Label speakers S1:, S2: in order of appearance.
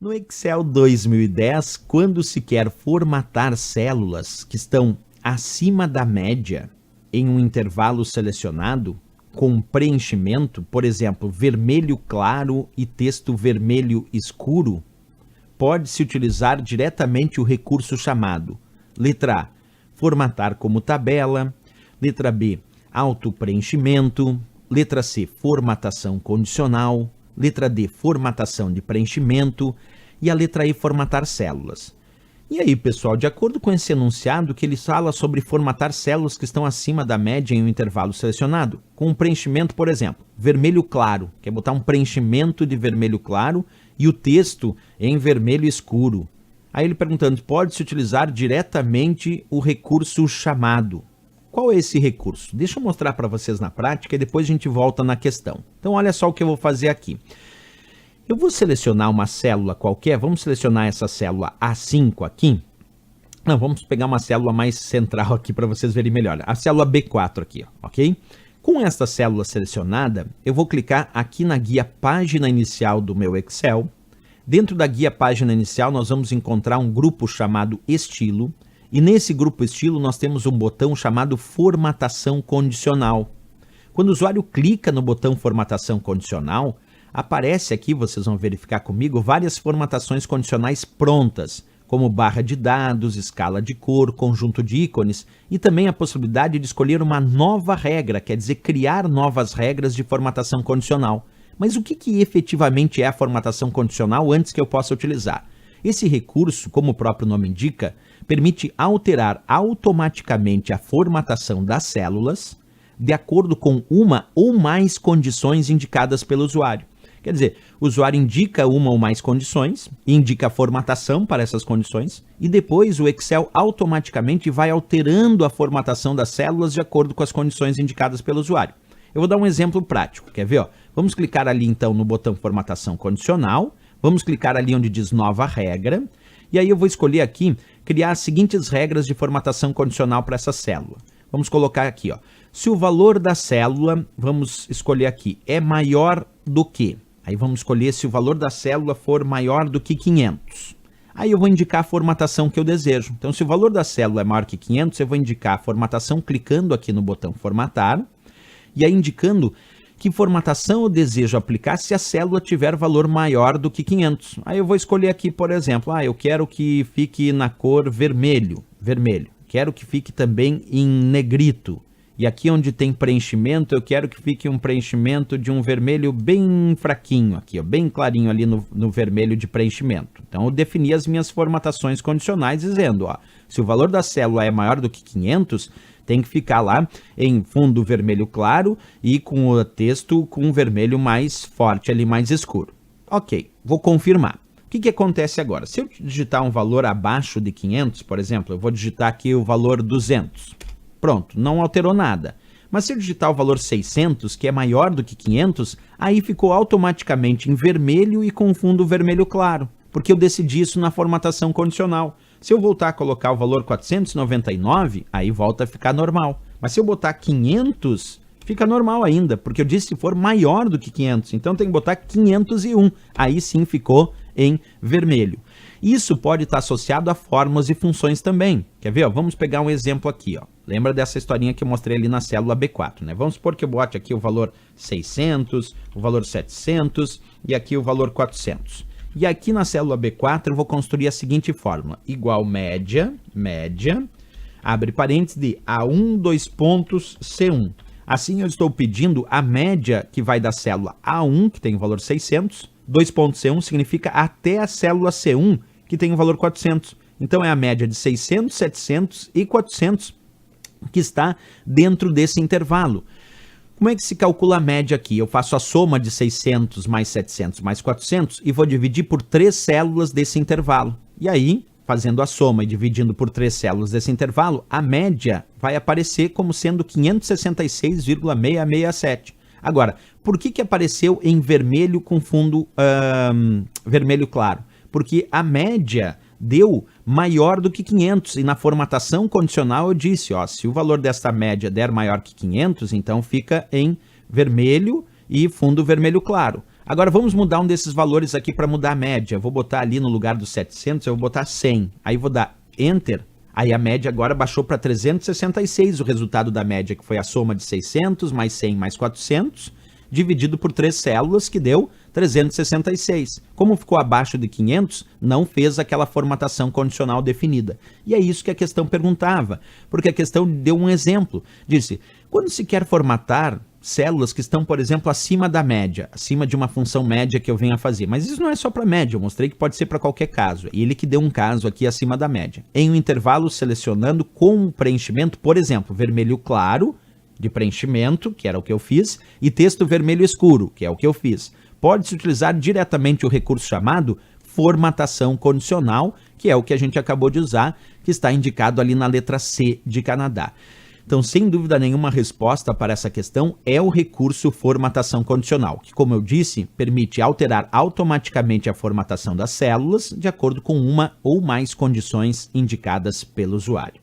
S1: No Excel 2010, quando se quer formatar células que estão acima da média em um intervalo selecionado, com preenchimento, por exemplo, vermelho claro e texto vermelho escuro, pode-se utilizar diretamente o recurso chamado letra A, formatar como tabela, letra B, autopreenchimento, letra C, formatação condicional, letra D, formatação de preenchimento e a letra E, formatar células. E aí, pessoal, de acordo com esse enunciado que ele fala sobre formatar células que estão acima da média em um intervalo selecionado, com um preenchimento, por exemplo, vermelho claro, quer botar um preenchimento de vermelho claro e o texto em vermelho escuro. Aí ele perguntando, pode-se utilizar diretamente o recurso chamado. Qual é esse recurso? Deixa eu mostrar para vocês na prática e depois a gente volta na questão. Então, olha só o que eu vou fazer aqui. Eu vou selecionar uma célula qualquer, vamos selecionar essa célula A5 aqui. Não, vamos pegar uma célula mais central aqui para vocês verem melhor. A célula B4 aqui, ó, ok? Com esta célula selecionada, eu vou clicar aqui na guia página inicial do meu Excel. Dentro da guia página inicial, nós vamos encontrar um grupo chamado estilo. E nesse grupo estilo, nós temos um botão chamado formatação condicional. Quando o usuário clica no botão formatação condicional, aparece aqui, vocês vão verificar comigo, várias formatações condicionais prontas, como barra de dados, escala de cor, conjunto de ícones e também a possibilidade de escolher uma nova regra, quer dizer, criar novas regras de formatação condicional. Mas o que efetivamente é a formatação condicional antes que eu possa utilizar? Esse recurso, como o próprio nome indica, permite alterar automaticamente a formatação das células de acordo com uma ou mais condições indicadas pelo usuário. Quer dizer, o usuário indica uma ou mais condições, indica a formatação para essas condições, e depois o Excel automaticamente vai alterando a formatação das células de acordo com as condições indicadas pelo usuário. Eu vou dar um exemplo prático, quer ver? Ó? Vamos clicar ali então no botão formatação condicional, vamos clicar ali onde diz nova regra, e aí eu vou escolher aqui, criar as seguintes regras de formatação condicional para essa célula. Vamos colocar aqui, ó. Se o valor da célula, vamos escolher aqui, é maior do que... Aí vamos escolher se o valor da célula for maior do que 500. Aí eu vou indicar a formatação que eu desejo. Então, se o valor da célula é maior que 500, eu vou indicar a formatação clicando aqui no botão formatar. E aí indicando que formatação eu desejo aplicar se a célula tiver valor maior do que 500. Aí eu vou escolher aqui, por exemplo, eu quero que fique na cor vermelho. Quero que fique também em negrito. E aqui onde tem preenchimento, eu quero que fique um preenchimento de um vermelho bem fraquinho aqui, ó, bem clarinho ali no vermelho de preenchimento. Então eu defini as minhas formatações condicionais dizendo, ó, se o valor da célula é maior do que 500, tem que ficar lá em fundo vermelho claro e com o texto com um vermelho mais forte ali, mais escuro. Ok, vou confirmar. O que acontece agora? Se eu digitar um valor abaixo de 500, por exemplo, eu vou digitar aqui o valor 200. Pronto, não alterou nada. Mas se eu digitar o valor 600, que é maior do que 500, aí ficou automaticamente em vermelho e com fundo vermelho claro, porque eu decidi isso na formatação condicional. Se eu voltar a colocar o valor 499, aí volta a ficar normal. Mas se eu botar 500, fica normal ainda, porque eu disse se for maior do que 500. Então tem que botar 501, aí sim ficou em vermelho. Isso pode estar associado a fórmulas e funções também. Quer ver? Ó, vamos pegar um exemplo aqui. Ó. Lembra dessa historinha que eu mostrei ali na célula B4, né? Vamos supor que eu bote aqui o valor 600, o valor 700 e aqui o valor 400. E aqui na célula B4 eu vou construir a seguinte fórmula. Igual média, abre parênteses de A1, dois pontos, C1. Assim eu estou pedindo a média que vai da célula A1, que tem o valor 600, 2.C1 significa até a célula C1, que tem o valor 400. Então é a média de 600, 700 e 400 que está dentro desse intervalo. Como é que se calcula a média aqui? Eu faço a soma de 600 mais 700 mais 400 e vou dividir por 3 células desse intervalo. E aí, fazendo a soma e dividindo por 3 células desse intervalo, a média vai aparecer como sendo 566,667. Agora, por que apareceu em vermelho com fundo vermelho claro? Porque a média deu maior do que 500 e na formatação condicional eu disse, ó, se o valor desta média der maior que 500, então fica em vermelho e fundo vermelho claro. Agora vamos mudar um desses valores aqui para mudar a média. Eu vou botar ali no lugar dos 700, eu vou botar 100. Aí vou dar Enter. Aí a média agora baixou para 366, o resultado da média, que foi a soma de 600 mais 100 mais 400, dividido por 3 células, que deu 366. Como ficou abaixo de 500, não fez aquela formatação condicional definida. E é isso que a questão perguntava, porque a questão deu um exemplo. Disse, quando se quer formatar células que estão, por exemplo, acima da média, acima de uma função média que eu venho a fazer. Mas isso não é só para média, eu mostrei que pode ser para qualquer caso. E ele que deu um caso aqui acima da média. Em um intervalo selecionando com preenchimento, por exemplo, vermelho claro, de preenchimento, que era o que eu fiz, e texto vermelho escuro, que é o que eu fiz. Pode-se utilizar diretamente o recurso chamado formatação condicional, que é o que a gente acabou de usar, que está indicado ali na letra C de Canadá. Então, sem dúvida nenhuma, a resposta para essa questão é o recurso formatação condicional, que, como eu disse, permite alterar automaticamente a formatação das células de acordo com uma ou mais condições indicadas pelo usuário.